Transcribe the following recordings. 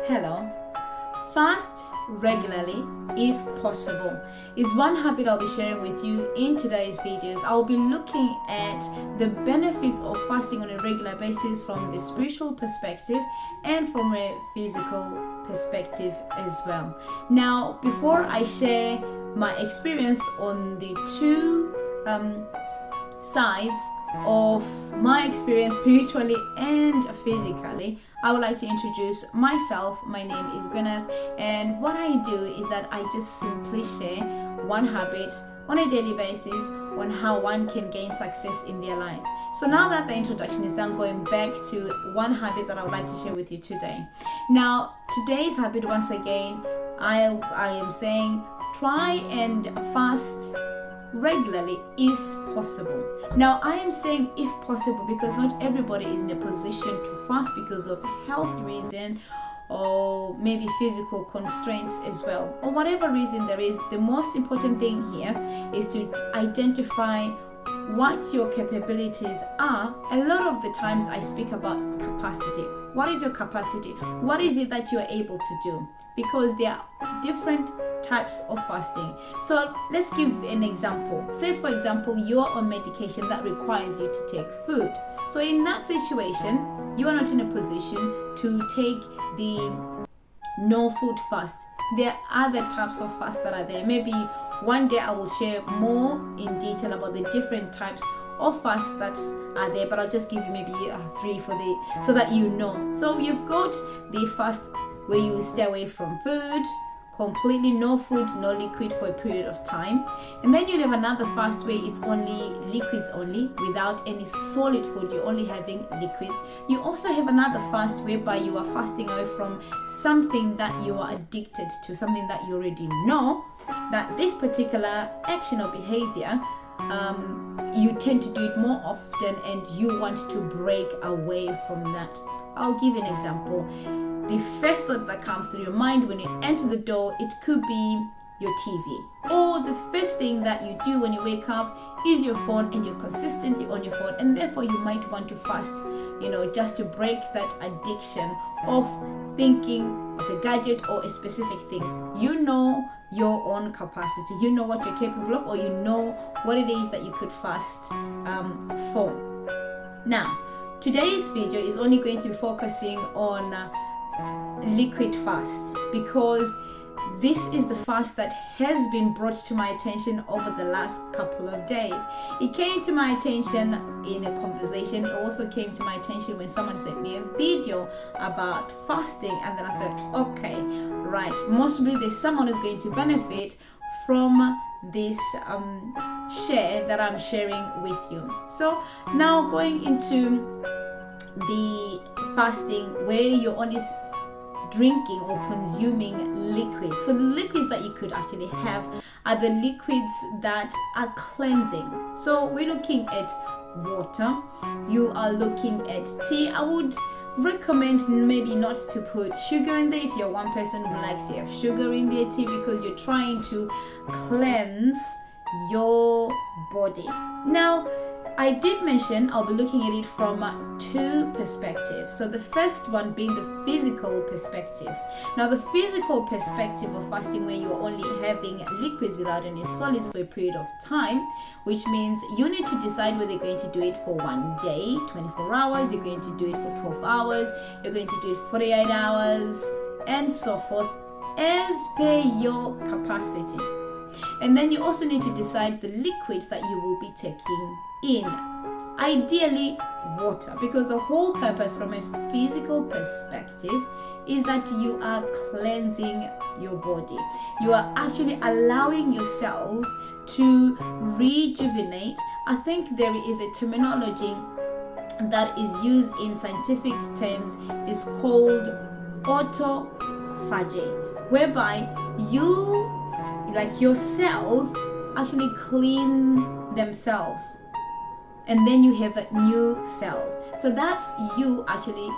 Hello. Fast regularly if possible is one habit I'll be sharing with you in today's videos. I'll be looking at the benefits of fasting on a regular basis from the spiritual perspective and from a physical perspective as well. Now, before I share my experience on the two sides of my experience spiritually and physically, I would like to introduce myself. My name is Gwyneth, and what I do is that I just simply share one habit on a daily basis on how one can gain success in their lives. So now that the introduction is done, going back to one habit that I would like to share with you today. Now, today's habit, once again, I am saying try and fast regularly if possible. Now, I am saying if possible because not everybody is in a position to fast because of health reason or maybe physical constraints as well, or whatever reason there is. The most important thing here is to identify what your capabilities are. A lot of the times I speak about capacity. What is your capacity? What is it that you are able to do? Because there are different types of fasting. So let's give an example. Say, for example, you're on medication that requires you to take food. So in that situation, you are not in a position to take the no food fast. There are other types of fast that are there. Maybe one day I will share more in detail about the different types of fasts that are there, but I'll just give you maybe three so that you know. So you've got the fast where you stay away from food, completely no food, no liquid for a period of time. And then you'll have another fast where it's only liquids only, without any solid food, you're only having liquids. You also have another fast whereby you are fasting away from something that you are addicted to, something that you already know that this particular action or behavior, you tend to do it more often and you want to break away from that. I'll give you an example. The first thought that comes to your mind when you enter the door, it could be your TV. Or the first thing that you do when you wake up is your phone, and you're consistently on your phone, and therefore you might want to fast, just to break that addiction of thinking of a gadget or a specific things. You know your own capacity, you know what you're capable of, or you know what it is that you could fast for. Now, today's video is only going to be focusing on liquid fast, because this is the fast that has been brought to my attention over the last couple of days. It came to my attention in a conversation. It also came to my attention when someone sent me a video about fasting, and then I thought, okay, right, mostly there's someone who's going to benefit from this share that I'm sharing with you. So now going into the fasting where you're only drinking or consuming liquids. So the liquids that you could actually have are the liquids that are cleansing. So we're looking at water, you are looking at tea. I would recommend maybe not to put sugar in there if you're one person who likes to have sugar in their tea, because you're trying to cleanse your body. Now, I did mention I'll be looking at it from two perspectives. So the first one being the physical perspective. Now, the physical perspective of fasting, where you're only having liquids without any solids for a period of time, which means you need to decide whether you're going to do it for one day, 24 hours, you're going to do it for 12 hours, you're going to do it for 48 hours, and so forth, as per your capacity. And then you also need to decide the liquid that you will be taking in. Ideally, water, because the whole purpose from a physical perspective is that you are cleansing your body. You are actually allowing your cells to rejuvenate. I think there is a terminology that is used in scientific terms, is called autophagy, whereby your cells actually clean themselves, and then you have new cells. So that's you actually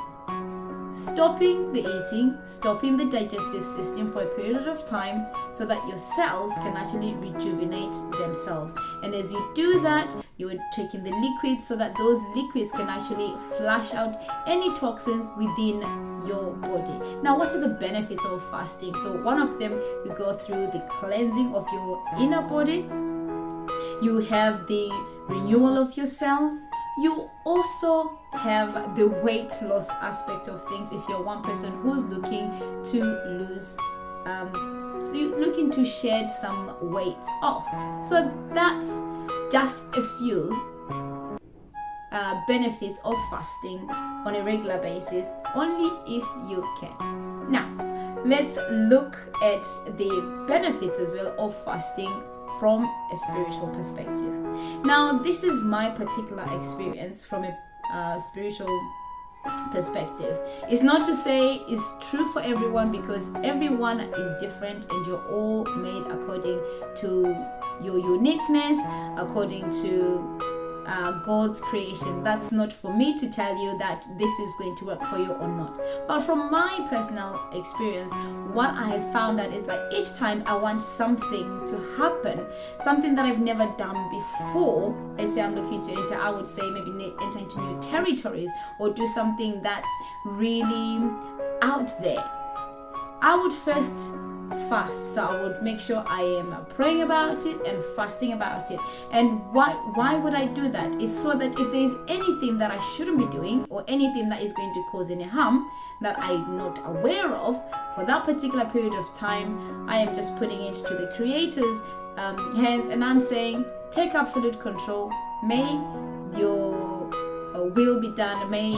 stopping the eating, stopping the digestive system for a period of time so that your cells can actually rejuvenate themselves. And as you do that, you are taking the liquids so that those liquids can actually flush out any toxins within your body. Now, what are the benefits of fasting? So one of them, you go through the cleansing of your inner body, you have the renewal of your cells, you also have the weight loss aspect of things if you're one person who's looking to lose so you're looking to shed some weight off. So that's just a few benefits of fasting on a regular basis, only if you can. Now, let's look at the benefits as well of fasting from a spiritual perspective. Now, this is my particular experience from a spiritual perspective. It's not to say it's true for everyone, because everyone is different and you're all made according to your uniqueness, according to God's creation. That's not for me to tell you that this is going to work for you or not. But from my personal experience, what I have found out is that each time I want something to happen, something that I've never done before, let's say I'm looking to enter, I would say maybe enter into new territories or do something that's really out there, I would first fast. So I would make sure I am praying about it and fasting about it. And why would I do that? Is so that if there's anything that I shouldn't be doing or anything that is going to cause any harm that I'm not aware of for that particular period of time, I am just putting it to the Creator's hands, and I'm saying, take absolute control. May your will be done. May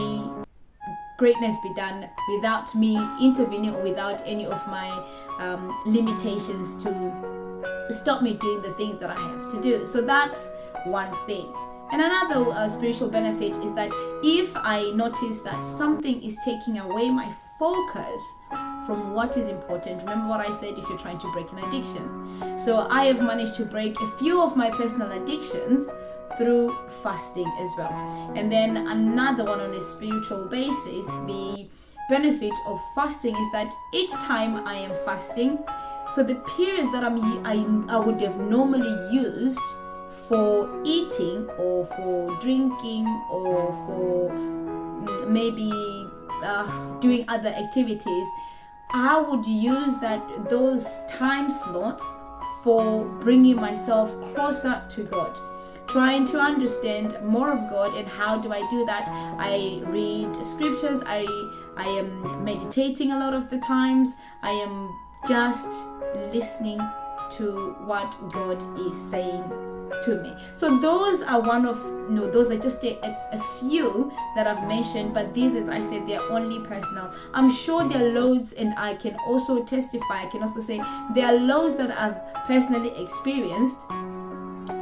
greatness be done without me intervening or without any of my limitations to stop me doing the things that I have to do. So that's one thing. And another spiritual benefit is that if I notice that something is taking away my focus from what is important, remember what I said, if you're trying to break an addiction. So I have managed to break a few of my personal addictions through fasting as well. And then another one on a spiritual basis, the benefit of fasting is that each time I am fasting, so the periods that I would have normally used for eating or for drinking or for maybe doing other activities, I would use those time slots for bringing myself closer to God, trying to understand more of God. And how do I do that? I read scriptures, I am meditating a lot of the times, I am just listening to what God is saying to me. So those are those are just a few that I've mentioned, but these, as I said, they're only personal. I'm sure there are loads, and I can also testify, I can also say there are loads that I've personally experienced,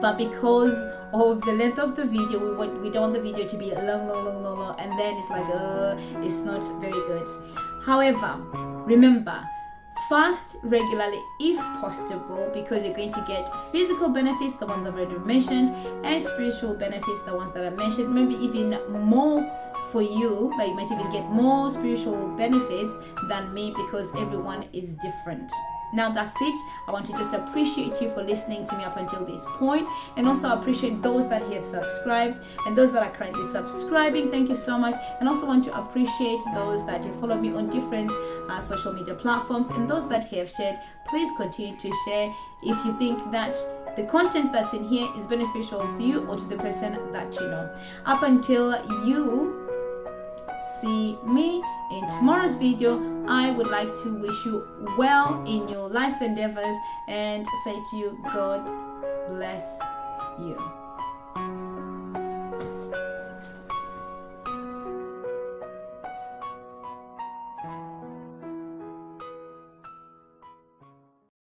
but because of the length of the video, we don't want the video to be long, and then it's like it's not very good. However, remember, fast regularly if possible, because you're going to get physical benefits, the ones I've already mentioned, and spiritual benefits, the ones that I mentioned, maybe even more for you. Like, you might even get more spiritual benefits than me, because everyone is different. Now that's it. I want to just appreciate you for listening to me up until this point, and also appreciate those that have subscribed and those that are currently subscribing. Thank you so much. And also want to appreciate those that have followed me on different social media platforms, and those that have shared. Please continue to share if you think that the content that's in here is beneficial to you or to the person that you know. Up until you see me in tomorrow's video, I would like to wish you well in your life's endeavors and say to you, God bless you.